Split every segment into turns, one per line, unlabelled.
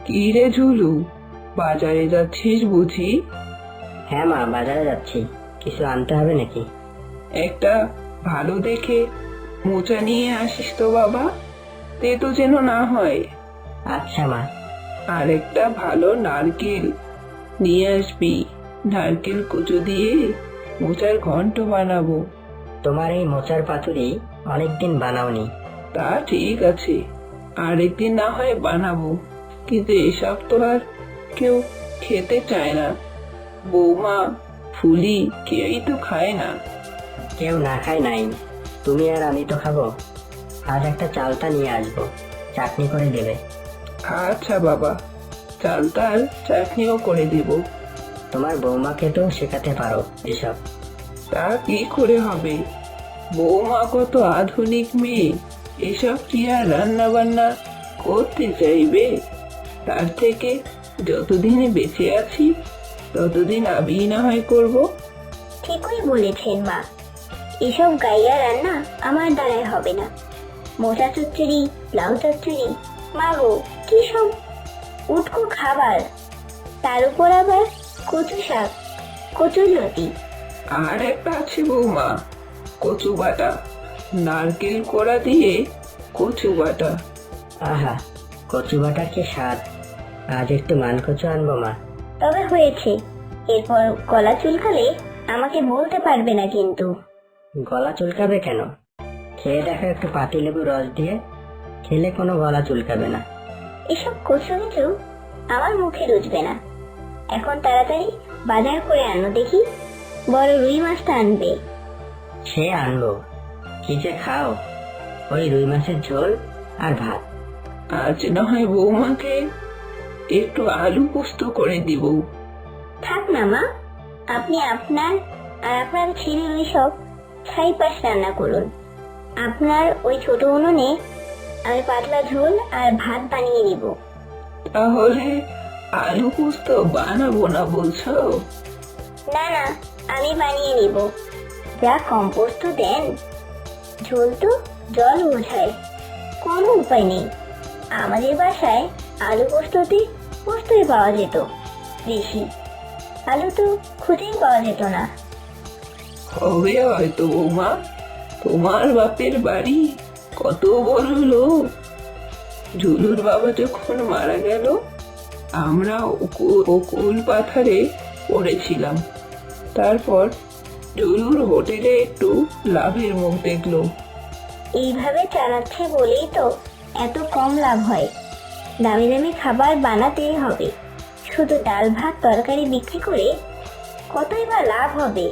কি রে ঝুলু, বাজারে যাচ্ছিস বুঝি?
হ্যাঁ মা, বাজারে যাচ্ছি। কিছু আনতে হবে নাকি?
একটা ভালো দেখে মোচা নিয়ে আসিস তো বাবা, তেতো যেন না হয়।
আচ্ছা মা।
আর একটা ভালো নারকেল নিয়ে আসবি, নারকেল কুচো দিয়ে মোচার ঘন্ট বানাবো।
তোমার এই মোচার পাতুরি অনেকদিন বানাওনি।
তা ঠিক আছে, আরেকদিন না হয় বানাবো, কিন্তু এসব তো আর কেউ খেতে চায় না। বৌমা, ফুলি কেউই তো খায় না।
কেউ না খায় নাই, তুমি আর আমি তো খাবো। আজ একটা চালতা নিয়ে আসবো, চাটনি করে দেবে।
আচ্ছা বাবা, চালতার চাটনিও করে দেব।
তোমার বৌমাকে তো শেখাতে পারো এসব।
তা কি করে হবে, বৌমা কত আধুনিক মেয়ে, এসব কি আর রান্না বান্না করতে চাইবে? তার থেকে যতদিনে বেঁচে আছি ততদিন আমি না হয় করব।
ঠিকই বলেছেন মা, এসব গাইয়া রান্না আমার দ্বারাই হবে না। মোচা চচ্চড়ি, লাউ চচ্চড়ি, মা গো কি সব উটকো খাবার, তার উপর আবার কচু শাক, কচুরলতি।
আর একটা আছে বৌমা, কচু বাটা, নারকেল কোড়া দিয়ে কচু বাটা।
আহা, কচু বাটার কি স্বাদ! আজ একটু মানকচু আনবো মা।
তবে হয়েছে, এরপর গলা চুলকালে আমাকে বলতে পারবে না কিন্তু।
গলা চুলকাবে কেন? খেয়ে দেখো একটু পাতিলেবু রস দিয়ে, খেলে কোনো গলা চুলকাবে না।
এসব কচু কিছু আমার মুখে রুচবে না। এখন তাড়াতাড়ি বাজার করে আনো দেখি, বড় রুই মাছটা আনবে।
সে আনবো, কি যে খাও! ওই রুই মাছের ঝোল আর ভাত।
আজ না হয় বৌমাকে একটু আলু পোস্ত করে দিব।
থাক না মা, আপনি আপনার আর আপনার ছেলের ওই সব ছাই পাশ রান্না করুন। আপনার ওই ছোট উনুনে আমি পাতলা ঝোল আর ভাত বানিয়ে নিব।
তাহলে আলু পোস্ত বানাবো না বলছো?
না না, আমি বানিয়ে নিব। যা কম্পোস্ট দেন, ঝোল তো জল বোঝায়, কোনো উপায় নেই। আমাদের বাসায় আলু পোস্ততে পোস্তই পাওয়া যেত বেশি, আলু তো খুঁজেই পাওয়া যেত না।
হবে হয়তো বৌমা, তোমার বাপের বাড়ি কত বড় লোক। ঝুলুর বাবা যখন মারা গেল, আমরা ওকুল পাথারে পড়েছিলাম। তারপর ঝুলুর হোটেলে একটু লাভের মুখ দেখলো।
এইভাবে চালাচ্ছে বলেই তো এত কম লাভ হয়। দামি দামি খাবার বানাতেই হবে, শুধু ডাল ভাত তরকারি বিক্রি করে কতই বা লাভ হবে।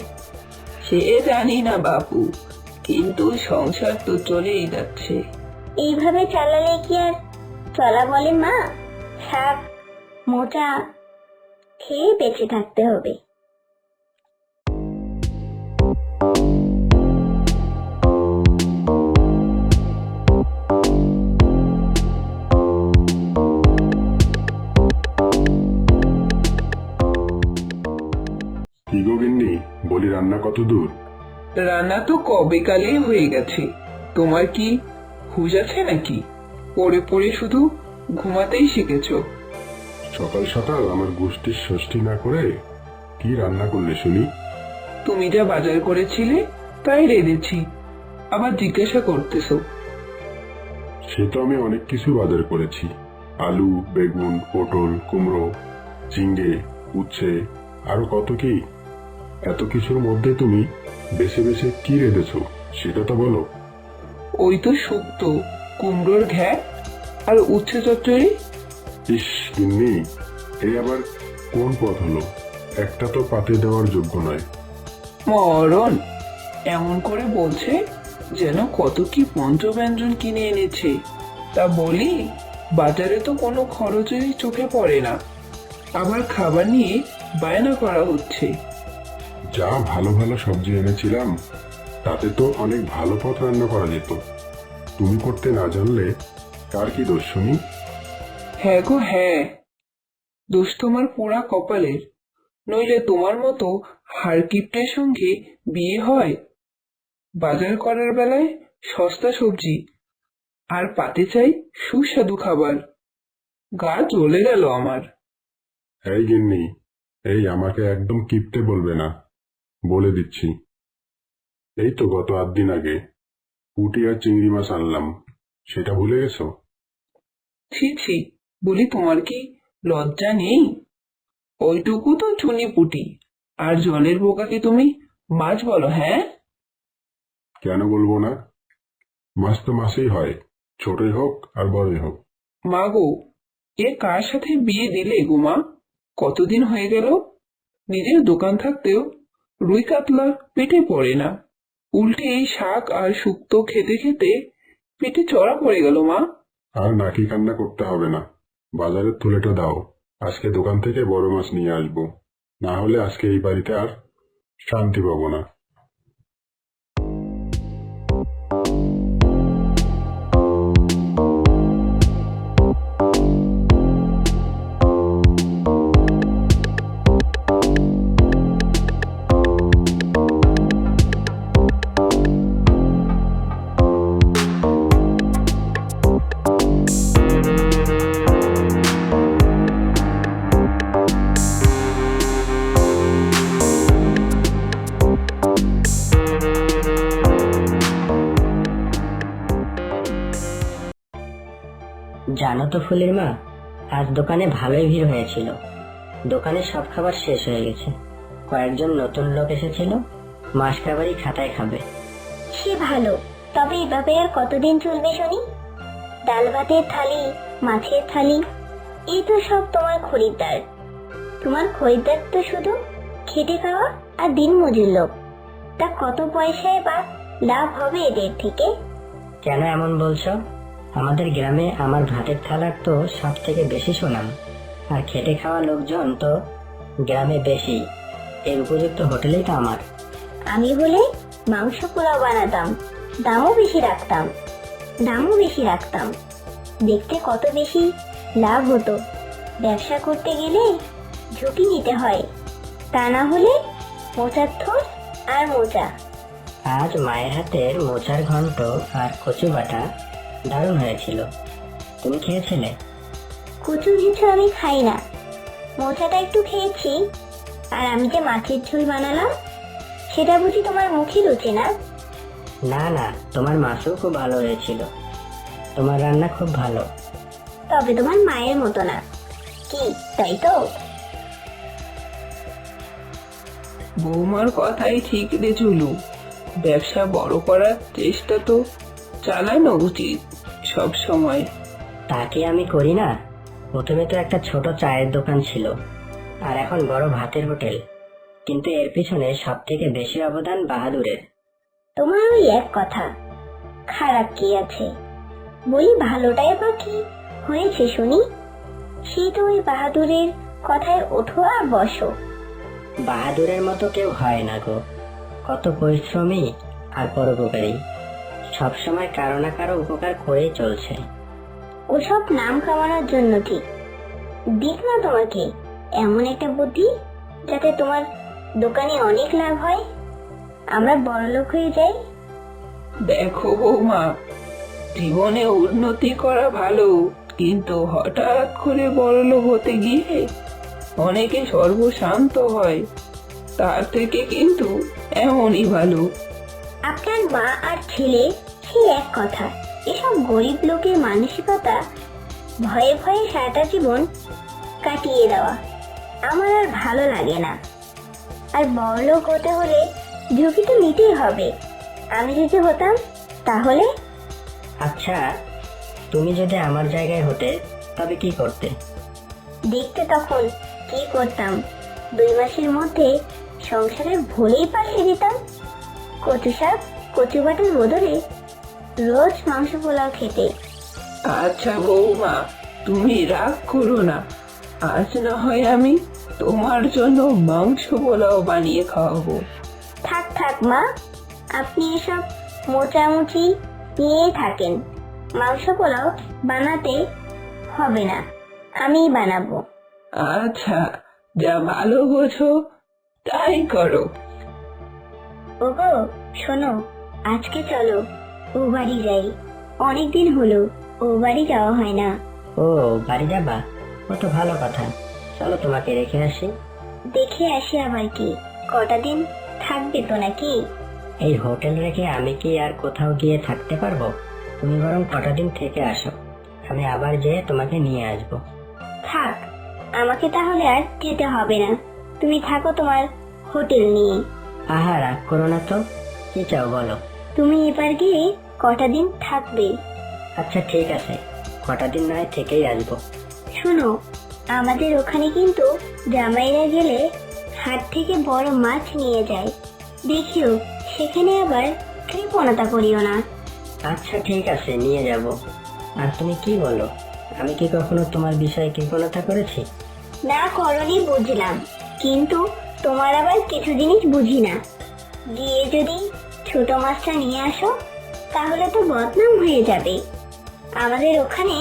সে জানি না বাপু, কিন্তু সংসার তো চলেই যাচ্ছে।
এইভাবে চালালে কি আর চলা বলে মা? শাক মোচা খেয়ে বেঁচে থাকতে হবে।
কি গো গিন্নি, বলি রান্না কত দূর?
রান্না তো কবে কালেই হয়ে গেছে। তোমার কি হুঁশ আছে নাকি? পড়ে পড়ে শুধু ঘুমাতেই শিখেছো।
সকাল সকাল আমার গোষ্ঠীর ষষ্ঠী না করে কি রান্না করলে শুনি?
তুমি যা বাজার করেছিলে তাই রেঁধেছি, আবার জিজ্ঞাসা করতেছো।
সে তো আমি অনেক কিছু বাজার করেছি, আলু, বেগুন, পটল, কুমড়ো, ঝিঙ্গে, উচ্ছে, আরো কত কি। এত কিছুর মধ্যে তুমি বেছে বেছে কি রেঁধেছো সেটা তো বলো।
ওই তো শুক্তো, কুমড়োর ঘ্যাট আর উচ্ছে চচ্চড়ি।
ইস গিন্নি, এই আবার কোন পথ হলো? একটা তো পাতে দেওয়ার যোগ্য নয়।
মরণ, এমন করে বলছে যেন কত কি পঞ্চব্যঞ্জন কিনে এনেছে। তা বলি, বাজারে তো কোনো খরচই চোখে পড়ে না, আবার খাবার নিয়ে বায়না করা হচ্ছে।
যা ভালো ভালো সবজি এনেছিলাম, তাতে তো অনেক ভালো পথ রান্না করা যেত। তুমি করতে না জানলে কার কি দোষ শুনি?
হ্যাঁ গো হ্যাঁ, দোষ তোমার পোড়া কপালের, নইলে তোমার মতো হাড়কিপ্টের সঙ্গে বিয়ে হয়? বাজার করার বেলায় সস্তা সবজি আর পাতে চাই সুস্বাদু খাবার। গা জ্বলে গেল আমার।
এই গিন্নি, এই আমাকে একদম কিপটে বলবে না, বলে দিচ্ছি। এই তো গত 8 দিন আগে পুঁটি আর চিংড়ি মাছ আনলাম, সেটা ভুলে গেছো?
ছি ছি, বলি তোমার কি লজ্জা নেই? ওইটুকু তো চুনি পুটি, আর জলের বোকাকে তুমি মাছ বলো? হ্যাঁ,
কেন বলবো না? মাছ তো মাছই হয়, ছোটই হোক আর বড়ই হোক।
মা গো, এ কার সাথে বিয়ে দিলে গো মা? কতদিন হয়ে গেল, নিজের দোকান থাকতেও রুই কাতলা পেটে পড়ে না, উল্টে এই শাক আর শুক্তো খেতে খেতে পেটে চড়া পড়ে গেল মা।
আর নাকি কান্না করতে হবে না, বাজারের থলেটা দাও, আজকে দোকান থেকে বড় মাছ নিয়ে আসবো, না হলে আজকে এই বাড়িতে আর শান্তি পাবো না।
জানো তো ফুলির মা, আজ দোকানে ভালোই ভিড় হয়েছিল। দোকানে সব খাবার শেষ হয়ে গেছে। কয়েকজন নতুন লোক এসেছিল, মাস কাবারই খাতায় খাবে।
সে ভালো, তবে এভাবে আর কতদিন চলবে শুনি? ডাল ভাতের থালি, মাছের থালি, এই তো সব তোমার খরিদ্দার। তোমার খরিদ্দার তো শুধু খেটে খাওয়া আর দিন মজুর লোক। তা কত পয়সায় বা লাভ হবে এদের থেকে?
কেন এমন বলছো? আমাদের গ্রামে আমার ভাতের থালার তো সব থেকে বেশি সুনাম, আর খেটে খাওয়া লোকজন তো গ্রামে বেশি। এর উপযুক্ত হোটেলেই তো আমার।
আমি বলে মাংস পোলাও বানাতাম, দামও বেশি রাখতাম। দেখতে কত বেশি লাভ হতো। ব্যবসা করতে গেলে ঝুঁকি নিতে হয়, তা না হলে মোচার থোস আর মোচা।
আজ মায়ের হাতের মোচার ঘন্ট আর কচু বাটা দারুণ হয়েছিল। তুমি খেয়েছিলে?
কচু কিছু আমি খাই না, মোচাটা একটু খেয়েছি। আর আমি যে মাছের ঝোল বানালাম, সেটা বুঝি তোমার মুখে রুচে না?
না না, তোমার মাছও খুব ভালো হয়েছিল। তোমার রান্না খুব ভালো।
তবে তোমার মায়ের মতো না, কি তাই তো?
বৌমার কথাই ঠিক রে চুলু, ব্যবসা বড় করার চেষ্টা তো চালানো উচিত সব সময়।
তাকে আমি করি না? প্রথমে তো একটা ছোট চায়ের দোকান ছিল, আর এখন বড় ভাতের হোটেল। কিন্তু এর পিছনে সব থেকে বেশি অবদান বাহাদুরের।
তোমার ওই এক কথা, খারাপ কি আছে? বলি ভালোটাই বা কি হয়েছে শুনি? সেই তো ওই বাহাদুরের কথায় ওঠো আর বসো।
বাহাদুরের মতো কেউ হয় না গো। কত পরিশ্রমী আর পরোপকারী, সবসময় কারো না কারো উপকার করেই চলছে।
ওসব নাম কামানোর জন্য ঠিক। দিক না তোমাকে এমন একটা বুদ্ধি, যাতে তোমার দোকানে অনেক লাভ হয়, আমরা বড়লোক হয়ে যাই।
দেখো বৌমা, জীবনে উন্নতি করা ভালো, কিন্তু হঠাৎ করে বড়লোক হতে গিয়ে অনেকে সর্বশান্ত হয়, তার থেকে কিন্তু এমনই ভালো।
আপনার মা আর ছেলে সেই এক কথা। এসব গরিব লোকের মানসিকতা, ভয়ে ভয়ে সারাটা জীবন কাটিয়ে দেওয়া আমার আর ভালো লাগে না। আর বড়লোক হতে হলে ঝুঁকি তো নিতেই হবে। আমি যদি হতাম তাহলে?
আচ্ছা, তুমি যদি আমার জায়গায় হতে তবে কি করতে?
দেখতে তখন কি করতাম, 2 মাসের মধ্যে সংসারের ভুলেই পাঠিয়ে দিতাম। কচু শাক, কচু বাটার বদলে রোজ মাংস পোলাও খেতে।
আচ্ছা বৌমা, তুমি রাগ করো না, আজ না হয় আমি তোমার জন্য মাংস পোলাও বানিয়ে খাওয়াবো।
থাক মা, আপনি এসব মোচামুচি নিয়েই থাকেন। মাংস পোলাও বানাতে হবে না, আমিই বানাবো।
আচ্ছা, যা ভালো বোঝো তাই করো।
ওগো শোনো, আজকে চলো ও বাড়ি যাই। অনেকদিন হলো ও বাড়ি যাওয়া হয় না।
ও, বাড়ি যাবা? ও তো ভালো কথা, চলো তোমাকে রেখে আসি।
দেখে আসি আবার কি, কটা দিন থাকবে তো নাকি?
এই হোটেল রেখে আমি কি আর কোথাও গিয়ে থাকতে পারবো? তুমি বরং কটা দিন থেকে আসো, আমি আবার যেয়ে তোমাকে নিয়ে আসবো।
থাক, আমাকে তাহলে আর যেতে হবে না, তুমি থাকো তোমার হোটেল নিয়ে।
আহা, রাগ করো না তো, কি চাও বলো?
তুমি এবার গিয়ে কটা দিন থাকবে।
আচ্ছা ঠিক আছে, কটা দিন নয় থেকেই আসবো।
শোনো, আমাদের ওখানে কিন্তু জামাইরা গেলে হাট থেকে বড় মাছ নিয়ে যায়, দেখিও সেখানে আবার কৃপণতা করিও না।
আচ্ছা ঠিক আছে, নিয়ে যাব। আর তুমি কি বলো, আমি কি কখনো তোমার বিষয়ে কৃপণতা করেছি?
না করনি বুঝলাম, কিন্তু তোমার আবার কিছু জিনিস বুঝি না। গিয়ে যদি ছোট মাছটা নিয়ে আসো তাহলে তো বদনাম হয়ে যাবে। আমাদের ওখানে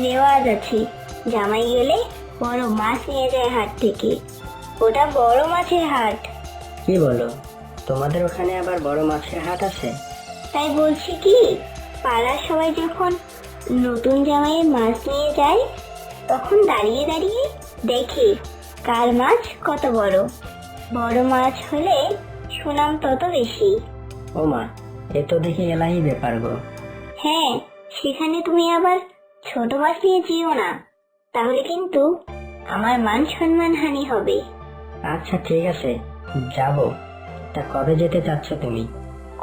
রেওয়াজ আছে, জামাই গেলে বড় মাছ নিয়ে যায় হাট থেকে, ওটা বড় মাছের হাট।
কি বলো, তোমাদের ওখানে আবার বড় মাছের হাট আছে?
তাই বলছি কি, পাড়ার সবাই যখন নতুন জামাইয়ের মাছ নিয়ে যায় তখন দাঁড়িয়ে দাঁড়িয়ে দেখে কার মাছ কত বড়। বড় মাছ হলে সুনাম তত বেশি।
ও মা, এ তো দেখি এলাই ব্যাপার গো।
হ্যাঁ, সেখানে তুমি আবার ছোট মাছ নিয়ে যেও না, তাহলে কিন্তু আমার মান সম্মান হানি হবে।
আচ্ছা ঠিক আছে, যাব। তা কবে যেতে চাচ্ছ তুমি?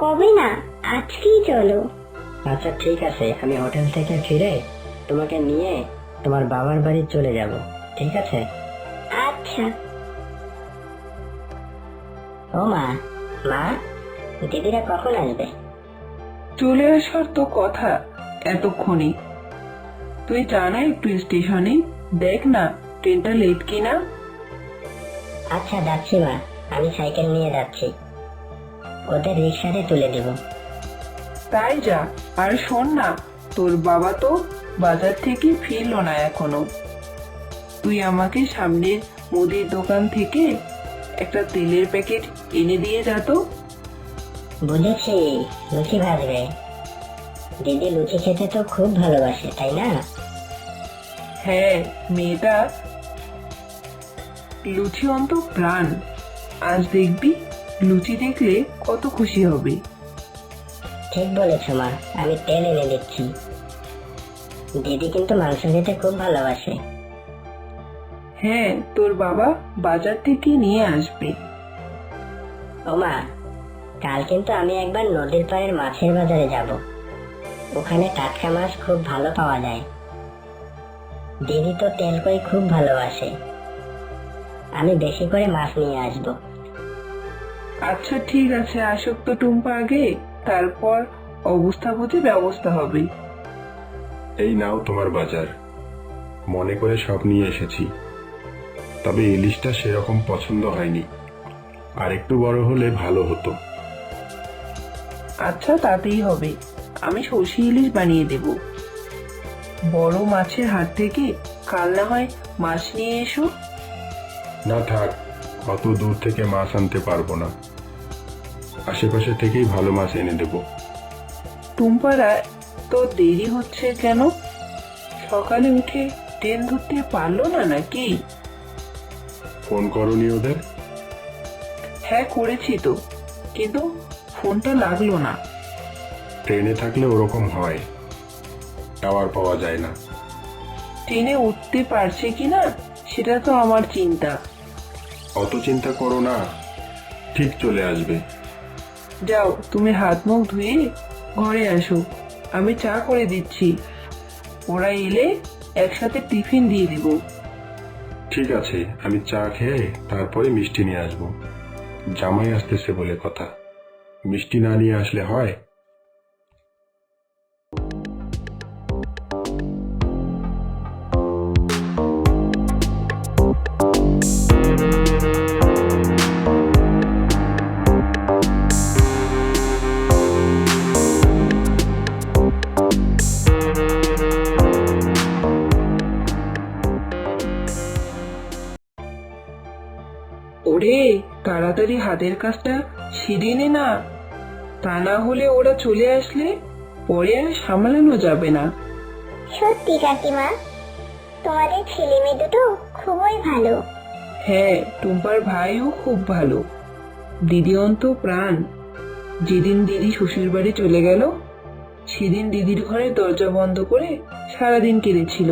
কবে না, আজকেই চলো।
আচ্ছা ঠিক আছে, আমি হোটেল থেকে ফিরে তোমাকে নিয়ে তোমার বাবার বাড়ি চলে যাব, ঠিক আছে?
আচ্ছা।
ও মা, মা, দিদিরা কখন আসবে?
চলে আসার তো কথা এতক্ষণে। তুই জানা একটু স্টেশনে দেখ না ট্রেনটা লেট কিনা।
আচ্ছা যাচ্ছি মা, আমি সাইকেল নিয়ে যাচ্ছি, ওদের রিক্সাতে তুলে দেব।
তাই যা। আর শোন না, তোর বাবা তো বাজার থেকে ফিরলো না এখনো। তুই আমাকে সামনের মুদির দোকান থেকে একটা তেলের প্যাকেট এনে দিয়ে যা তো।
বুঝেছি, লুচি ভাজবে। দিদি লুচি খেতে তো খুব ভালোবাসে, তাই না?
হ্যাঁ, মেয়েটা লুচি অন্ত প্রাণ। আজ দেখবি লুচি দেখলে কত খুশি হবে।
ঠিক বলেছ মা, আমি তেল এনে দিচ্ছি। দিদি কিন্তু মাংস খেতে খুব ভালোবাসে।
হ্যাঁ, তোর বাবা বাজার থেকে নিয়ে আসবে।
ও মা, কাল কিন্তু আমি একবার নদীর পাড়ের মাছের বাজারে যাব, ওখানে টাটকা মাছ খুব ভালো পাওয়া যায়। দিদি তো তেল কই খুব ভালোবাসে, আমি বেশি করে মাছ নিয়ে আসবো।
আচ্ছা ঠিক আছে, আসুক তো টুম্পা আগে, তারপর অবস্থা বুঝে ব্যবস্থা হবে।
এই নাও তোমার বাজার, মনে করে সব নিয়ে এসেছি। তবে ইলিশটা সেরকম পছন্দ হয়নি, আর একটু বড় হলে ভালো হতো।
আচ্ছা তাতেই হবে, আমি সর্ষে ইলিশ বানিয়ে দেব। বড় মাছের হাট থেকে কাল না হয় মাছ নিয়ে এসো।
না থাক, অত দূর থেকে মাছ আনতে পারবো না, আশেপাশে থেকেই ভালো মাছ এনে দেবো।
টুম্পারা তো দেরি হচ্ছে কেন? সকালে উঠে ট্রেন ধরতে পারলো না নাকি?
ফোন করনি ওদের?
হ্যাঁ করেছি তো, কিন্তু ফোনটা লাগলো না।
ট্রেনে থাকলে ওরকম হয়, টাওয়ার পাওয়া যায় না।
ট্রেনে উঠতে পারছে কিনা সেটা তো আমার চিন্তা।
অত চিন্তা করো না, ঠিক চলে আসবে।
যাও, তুমি হাত মুখ ধুয়ে ঘরে আসো, আমি চা করে দিচ্ছি। ওরা এলে একসাথে টিফিন দিয়ে দিব।
ঠিক আছে, আমি চা খেয়ে তারপরে মিষ্টি নিয়ে আসবো। জামাই আসতেছে বলে কথা, মিষ্টি না নিয়ে আসলে হয়?
ওরে, তাড়াতাড়ি হাতের কাজটা সেরে নে না, তা না হলে ওরা চলে আসলে পরে আর সামলানো যাবে না।
সত্যি কাকিমা, তোমাদের ছেলে মেয়ে দুটো খুবই ভালো।
হ্যাঁ, টুম্পার ভাইও খুব ভালো। দিদি অন্ত প্রাণ। যেদিন দিদি শ্বশুর বাড়ি চলে গেল, সেদিন দিদির ঘরে দরজা বন্ধ করে সারাদিন কেঁদেছিল।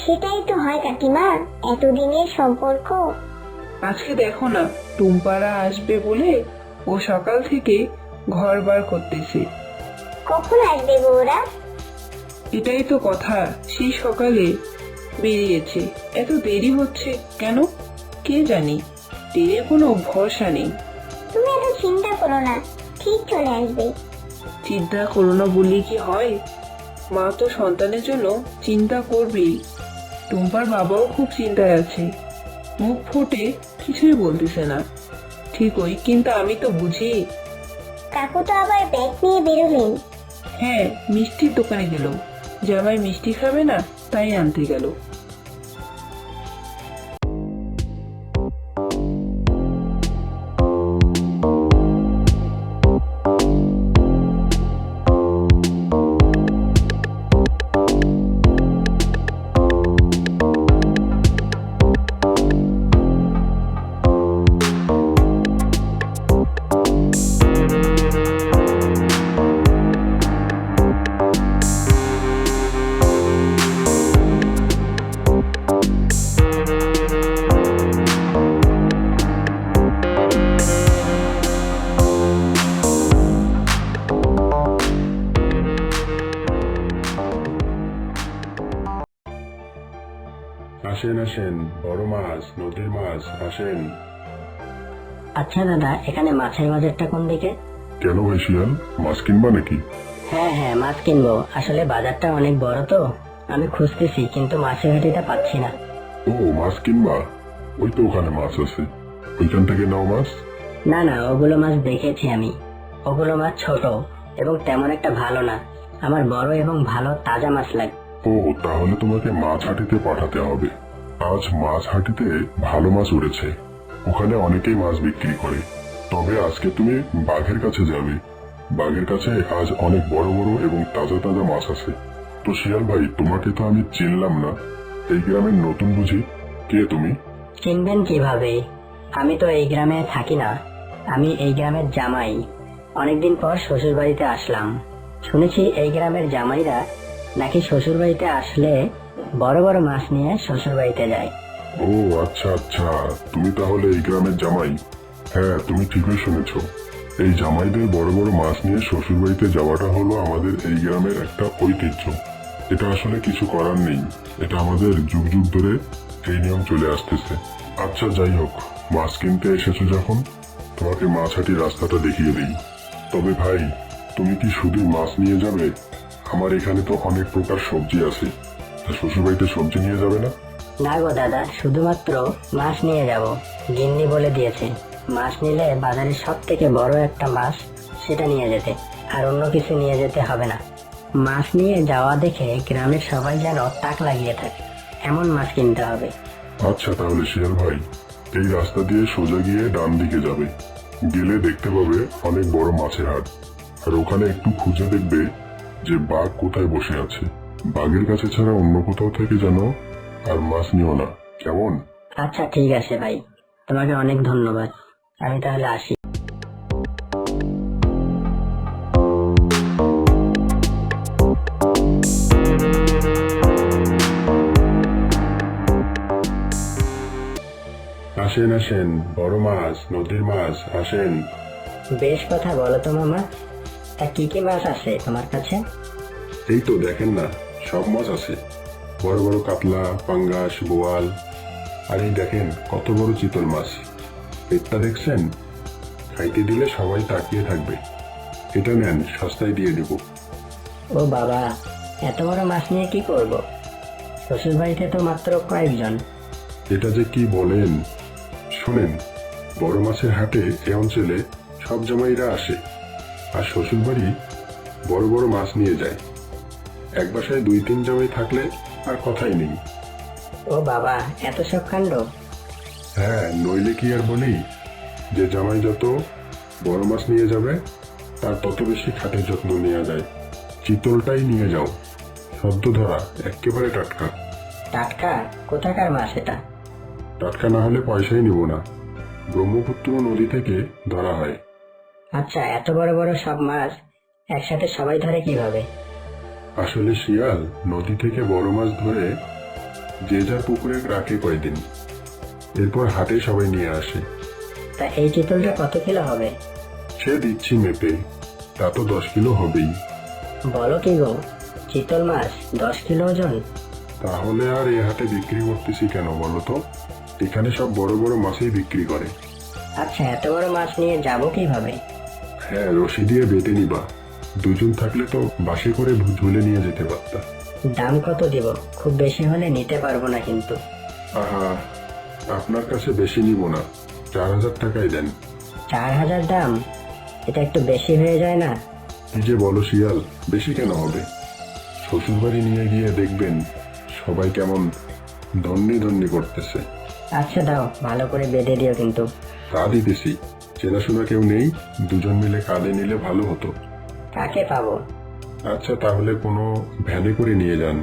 সেটাই তো হয় কাকিমা, এতদিনের সম্পর্ক।
আজকে দেখো না, টুম্পারা আসবে বলে ও সকাল থেকে ঘর বার করতেছে।
কখন আসবে বউরা?
এটাই তো কথা, সেই সকালে বেরিয়েছে। এত দেরি হচ্ছে কেন কে জানি, দেরির কোনো ভরসা নেই।
তুমি এত চিন্তা করো না, ঠিক চলে আসবে।
চিন্তা করো না বললে কি হয়? মা তো সন্তানের জন্য চিন্তা করবেই। টুম্পার বাবাও খুব চিন্তায় আছে, মুখ ফুটে কিছুই বলতেছে না ঠিকই, কিন্তু আমি তো বুঝি।
কাকু তো আবার ব্যাগ নিয়ে বেরোলেন।
হ্যাঁ, মিষ্টির দোকানে গেল। জামাই মিষ্টি খাবে না, তাই আনতে গেল।
আসেন আসেন, বড় মাছ, নদীর মাছ, আসেন।
আচ্ছা দাদা, এখানে মাছের বাজারটা কোন দিকে?
কেন ভাই শিয়াল, মাছ কিনবা নাকি?
হ্যাঁ হ্যাঁ, মাছ কিনবো। আসলে বাজারটা অনেক বড় তো, আমি খুঁজতেছি কিন্তু মাছের হাটিটা পাচ্ছি না।
ও, মাছ কিনবা? ওই তো ওখানে মাছ আছে, ওইখান থেকে নাও মাছ।
না না, ওগুলো মাছ দেখেছি আমি। ওগুলো মাছ ছোট এবং তেমন একটা ভালো না। আমার বড় এবং ভালো তাজা মাছ লাগে।
ও, তাহলে তোমাকে মাছ হাটিতে পাঠাতে হবে। আজ মাছ হাটিতে ভালো মাছ উঠেছে, ওখানে অনেকেই মাছ বিক্রি করে। তবে আজকে তুমি বাঘের কাছে যাবে, বাঘের কাছে আজ অনেক বড় বড় এবং তাজা তাজা মাছ আছে। তো শিয়াল ভাই, তোমাকে তো আমি চিনলাম না, এই গ্রামের নতুন বুঝি? কে তুমি?
চিনবেন কিভাবে? আমি তো এই গ্রামে থাকি না, আমি এই গ্রামের জামাই। অনেকদিন পর শ্বশুর বাড়িতে আসলাম। শুনেছি এই গ্রামের জামাইরা নাকি শ্বশুর বাড়িতে আসলে বড় বড় মাছ নিয়ে শ্বশুর বাড়িতে যায়।
ও আচ্ছা আচ্ছা, তুমি তাহলে এই গ্রামের জামাই। হ্যাঁ, তুমি ঠিকই শুনেছ। এই জামাইদের বড় বড় মাছ নিয়ে শ্বশুর বাড়িতে যাওয়াটা হলো আমাদের এই গ্রামের একটা ঐতিহ্য। এটা আসলে কিছু করার নেই, এটা আমাদের যুগ যুগ ধরে এই নিয়ম চলে আসতেছে। আচ্ছা যাই হোক, মাছ কিনতে এসেছো যখন, তোমাকে মাছ হাটির রাস্তাটা দেখিয়ে দিই। তবে ভাই, তুমি কি শুধু মাছ নিয়ে যাবে? আমার এখানে তো অনেক প্রকার সবজি আছে, তা শ্বশুর বাড়িতে সবজি নিয়ে যাবে না?
না গো দাদা, শুধুমাত্র মাছ নিয়ে যাব। গিন্নি বলে দিয়েছে মাছ নিলে বাজারের সব থেকে বড় একটা মাছ সেটা নিয়ে যেতে, আর অন্য কিছু নিয়ে যেতে হবে না। মাছ নিয়ে যাওয়া দেখে গ্রামের সবাই যেন তাক লাগিয়ে থাকে, এমন মাছ কিনতে হবে।
আচ্ছা তাহলে শিয়াল ভাই, এই রাস্তা দিয়ে সোজা গিয়ে ডান দিকে যাবে, গেলে দেখতে পাবে অনেক বড় মাছের হাট। আর ওখানে একটু খুঁজে দেখবে যে বাঘ কোথায় বসে আছে। বাঘের কাছে ছাড়া অন্য কোথাও থেকে যেন আর মাছ নিও না, কেমন?
আচ্ছা ঠিক আছে ভাই, তোমাকে অনেক ধন্যবাদ। আমি তাহলে আসি।
আসেন আসেন, বড় মাছ, নদীর মাছ, আসেন।
বেশ কথা বলো তো মামা, তা কি কি মাছ আছে তোমার কাছে?
এই তো দেখেন না, সব মাছ আছে, বড় বড় কাতলা, পাঙ্গাস, বোয়াল। আর এই দেখেন কত বড় চিতল মাছ, পেটটা দেখছেন? খাইতে দিলে সবাই তাকিয়ে থাকবে। এটা নেন, সস্তায় দিয়ে দেব।
ও বাবা, এত বড় মাছ নিয়ে কি করব? শ্বশুর বাড়িতে তো মাত্র কয়েকজন।
এটা যে কি বলেন, শোনেন, বড় মাছের হাটে এ অঞ্চলে সব জামাইরা আসে, আর শ্বশুর বাড়ি বড় বড় মাছ নিয়ে যায়। এক বাসায় 2-3 জামাই থাকলে আর কথাই নেই।
ও বাবা, এত সব কাণ্ড!
হ্যাঁ, নইলে কি আর বলি, যে জামাই যত বড় মাছ নিয়ে যাবে তার তত বেশি খাটের যত্ন নেওয়া যায়। চিতলটাই নিয়ে যাও, সদ্য ধরা, একেবারে টাটকা।
টাটকা? কোথাকার মাছ এটা?
টাটকা না হলে পয়সাই নিব না। ব্রহ্মপুত্র নদী থেকে ধরা হয়।
আচ্ছা, এত বড় বড় সব মাছ একসাথে সবাই ধরে কিভাবে?
আসলে শিয়াল নদী থেকে বড় মাছ ধরে যে যার পুকুরে রাখে কয়দিন, এরপর হাটে সবাই নিয়ে আসে।
তা এই চিতলটা কত কিলো হবে?
সে দিচ্ছি মেপে, তা তো 10 কিলো হবেই।
বলো কি গো, চিতল মাছ 10 কিলো ওজন?
তাহলে আর এ হাটে বিক্রি করতেছি কেন বলো তো? এখানে সব বড় বড় মাছই বিক্রি করে।
আচ্ছা, এত বড় মাছ নিয়ে যাবো কিভাবে?
হ্যাঁ, রশি দিয়ে বেঁধে নিবা। দুজন থাকলে তো বাসে করে ঝুলে নিয়ে যেতে পারতা।
দাম কত দিব? খুব বেশি হলে নিতে পারবো না কিন্তু।
আহা, আপনার কাছে বেশি নিব না, 4000 টাকাই দেন।
4000 দাম? এটা একটু বেশি হয়ে যায় না?
কি যে বলো শিয়াল, বেশি কেন হবে? শ্বশুরবাড়ি নিয়ে গিয়ে দেখবেন সবাই কেমন ধন্যি ধন্যি করতেছে।
আচ্ছা দাও, ভালো করে বেঁধে দিও কিন্তু।
তা দিতেছি, চেনাশোনা কেউ নেই, দুজন মিলে কাঁধে নিলে ভালো হতো।
কাকে পাবো?
আচ্ছা, তাহলে কোনো ভ্যানে করে নিয়ে যান।